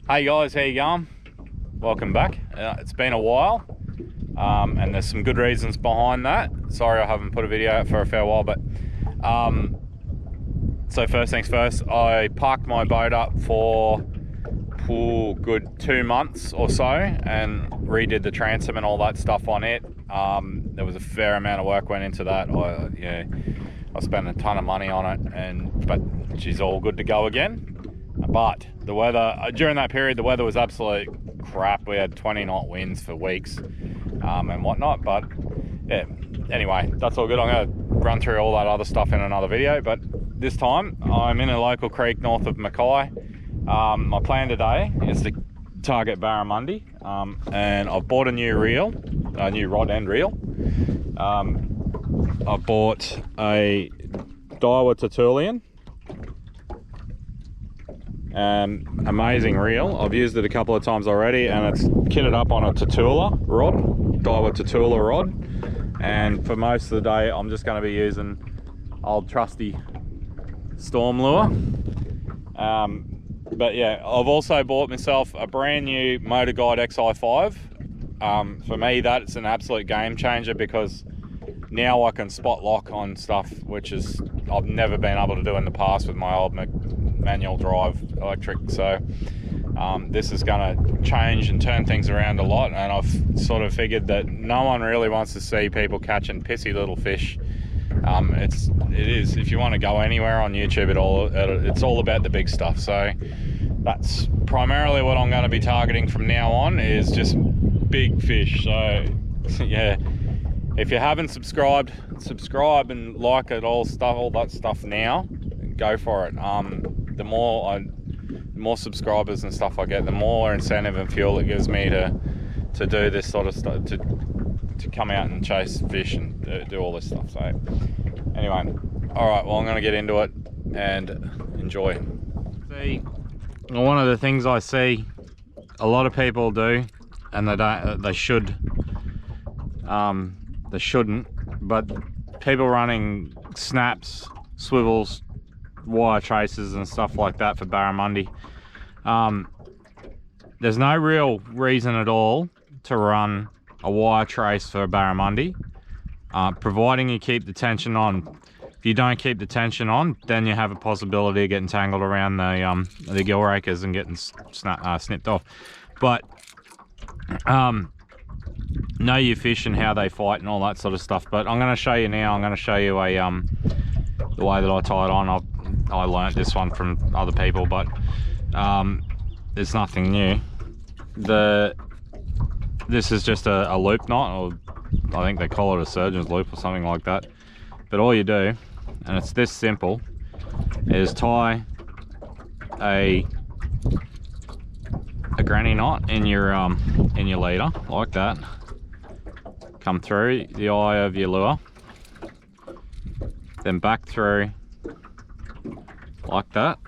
Hey guys, how you going? Welcome back. It's been a while, and there's some good reasons behind that. Sorry I haven't put a video out for a fair while, but so first things first, I parked my boat up for good 2 months or so and redid the transom and all that stuff on it. There was a fair amount of work went into that. I spent a ton of money on it, but she's all good to go again. But the weather during that period, the weather was absolute crap. We had 20 knot winds for weeks and whatnot. But yeah, anyway, that's all good. I'm going to run through all that other stuff in another video. But this time, I'm in a local creek north of Mackay. My plan today is to target Barramundi, and I've bought a new rod and reel. I bought a Daiwa Tatulion. Amazing reel. I've used it a couple of times already, and it's kitted up on a Tatula rod, Daiwa Tatula rod. And for most of the day, I'm just going to be using old trusty storm lure. But yeah, I've also bought myself a brand new Motor Guide XI5. For me, that's an absolute game changer because now I can spot lock on stuff, which is I've never been able to do in the past with my old manual drive electric. So this is going to change and turn things around a lot, and I've sort of figured that no one really wants to see people catching pissy little fish. It is, if you want to go anywhere on YouTube, it's all about the big stuff. So that's primarily what I'm going to be targeting from now on, is just big fish. So yeah, if you haven't subscribed, subscribe and like it, all that stuff now. Go for it. The more subscribers and stuff I get, the more incentive and fuel it gives me to do this sort of stuff, to come out and chase fish and do all this stuff. So anyway, all right, well, I'm going to get into it and enjoy. See, one of the things I see a lot of people do, and they shouldn't, but people running snaps, swivels, wire traces and stuff like that for barramundi. There's no real reason at all to run a wire trace for a barramundi, providing you keep the tension on. If you don't keep the tension on, then you have a possibility of getting tangled around the gill rakers and getting snipped off. But know your fish and how they fight and all that sort of stuff. But I'm going to show you now. I'm going to show you the way that I tie it on. I learnt this one from other people, but it's nothing new. This is just a loop knot, or I think they call it a surgeon's loop or something like that. But all you do, and it's this simple, is tie a granny knot in your leader like that. Come through the eye of your lure, then back through like that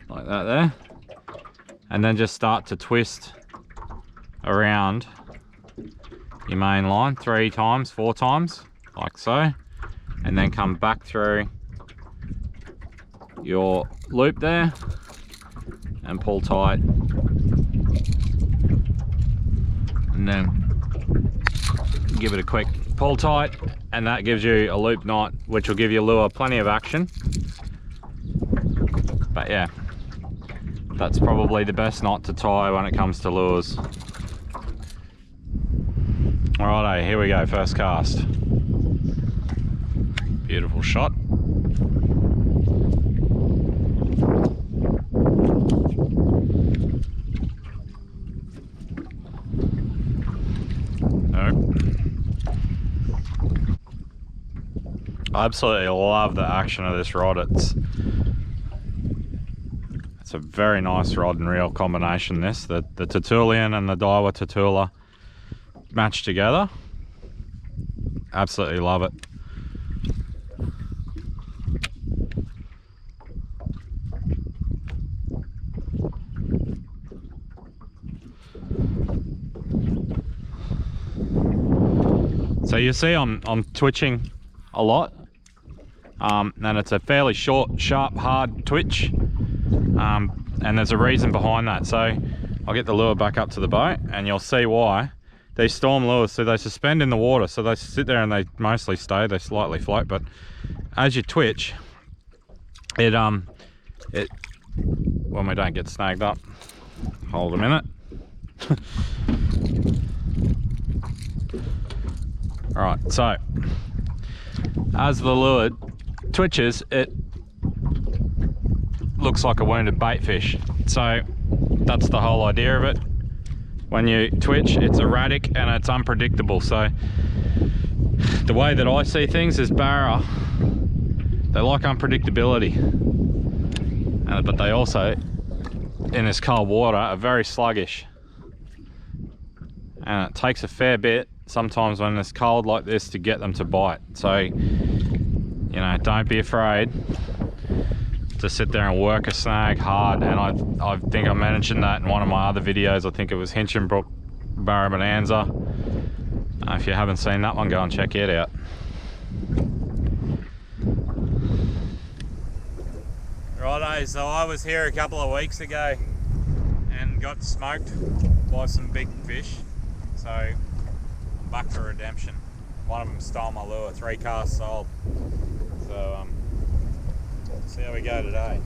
there, and then just start to twist around your main line 3 times, 4 times, like so, and then come back through your loop there and pull tight, and then give it a quick pull tight, and that gives you a loop knot, which will give your lure plenty of action. But yeah, that's probably the best knot to tie when it comes to lures. Alrighto, here we go, first cast. Beautiful shot. I absolutely love the action of this rod. It's a very nice rod and reel combination. The Tatulion and the Daiwa Tatula match together. Absolutely love it. So you see I'm twitching a lot, and it's a fairly short, sharp, hard twitch. And there's a reason behind that. So I'll get the lure back up to the boat and you'll see why. These storm lures, so they suspend in the water, so they sit there and they mostly stay, they slightly float, but as you twitch, when we don't get snagged up, hold a minute. Alright, so as the lure twitches, it looks like a wounded bait fish. So that's the whole idea of it. When you twitch, it's erratic and it's unpredictable. So the way that I see things is Barra, they like unpredictability, but they also, in this cold water, are very sluggish. And it takes a fair bit sometimes when it's cold like this to get them to bite. So, you know, don't be afraid to sit there and work a snag hard. And I think I mentioned that in one of my other videos. I think it was Hinchinbrook Barra Bonanza. If you haven't seen that one, go and check it out. Righto, so I was here a couple of weeks ago and got smoked by some big fish. So I'm back for redemption. One of them stole my lure, 3 casts sold. So see how we go today.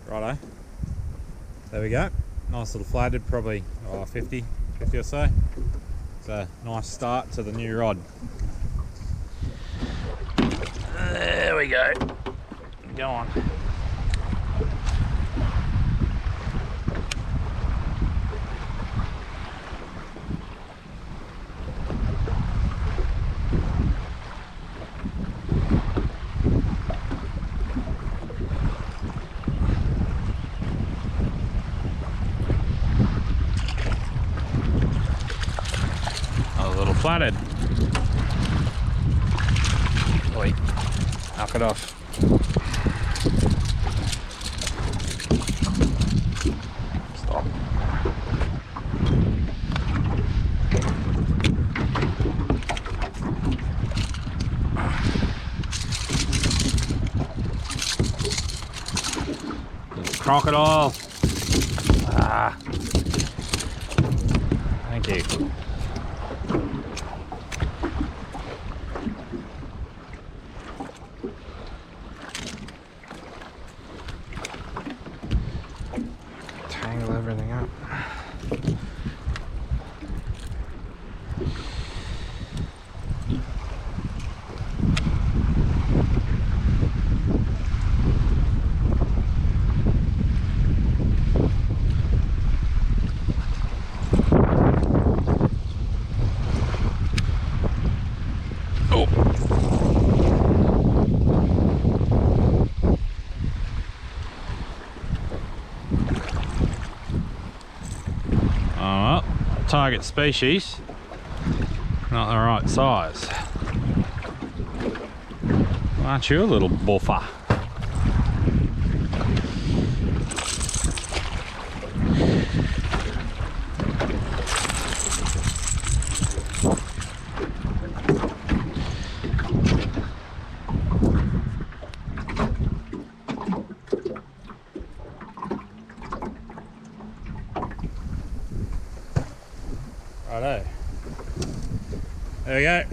Righto, there we go. Nice little flathead, probably 50 or so. It's a nice start to the new rod. There we go. Go on. Flathead. Wait, knock it off. Stop. Crocodile. Ah. Thank you. Everything up. Target species, not the right size. Aren't you a little buffer? Righto. There we go.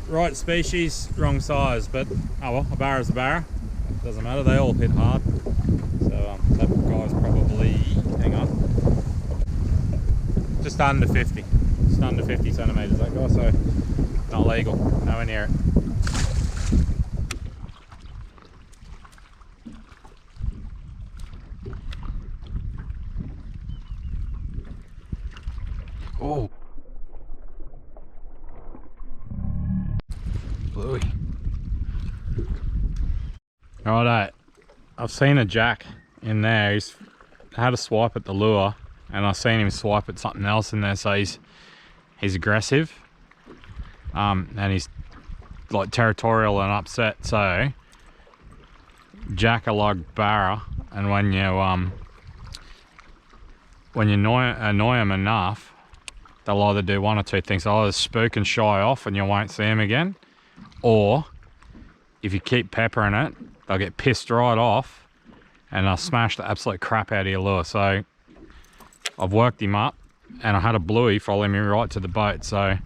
Right species, wrong size, but oh well, a barra's a barra. Doesn't matter, they all hit hard. So that guy's probably, hang on, just under 50. Just under 50 centimetres that guy, so not legal, nowhere near it. Oh. Bluey. Righto. I've seen a jack in there. He's had a swipe at the lure, and I've seen him swipe at something else in there, so he's aggressive. And he's like territorial and upset, so jack are like Barra, and when you annoy them enough, they'll either do one or two things. They'll either spook and shy off and you won't see them again, or if you keep peppering it, they'll get pissed right off and they'll smash the absolute crap out of your lure. So I've worked him up, and I had a bluey follow me right to the boat, so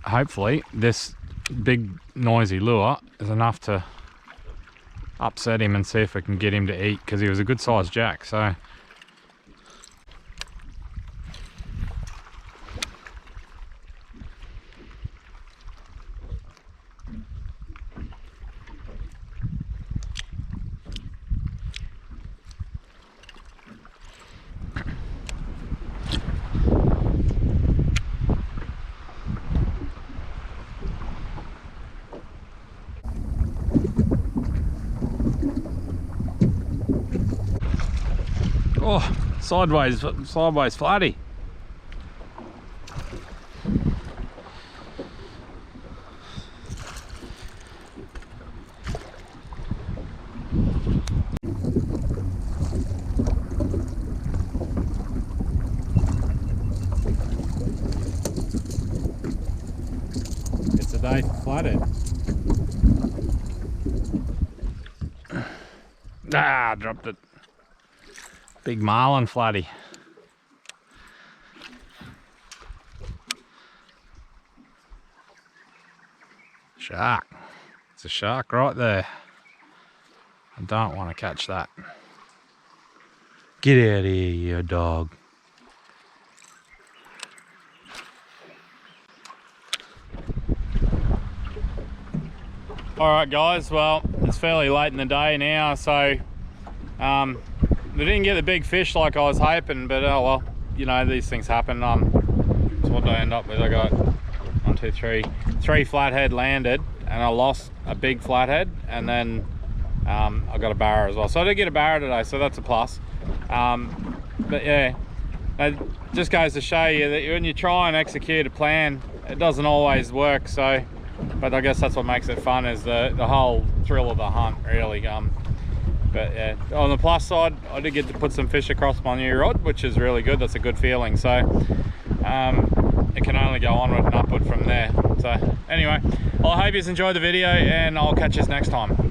hopefully this big noisy lure is enough to upset him and see if I can get him to eat, because he was a good sized jack. So oh, sideways flatty. It's a day for flathead. Ah, dropped it. Big marlin flatty. Shark. It's a shark right there. I don't want to catch that. Get out of here, you dog. Alright guys, well, it's fairly late in the day now, so we didn't get the big fish like I was hoping, but oh well, you know, these things happen. So what did I end up with? I got 1, 2, 3, 3 flathead landed, and I lost a big flathead, and then I got a barra as well. So I did get a barra today, so that's a plus. But yeah, it just goes to show you that when you try and execute a plan, it doesn't always work. So, but I guess that's what makes it fun, is the whole thrill of the hunt, really. But yeah, on the plus side, I did get to put some fish across my new rod, which is really good. That's a good feeling. So it can only go onward and upward from there. So anyway, well, I hope you enjoyed the video, and I'll catch you next time.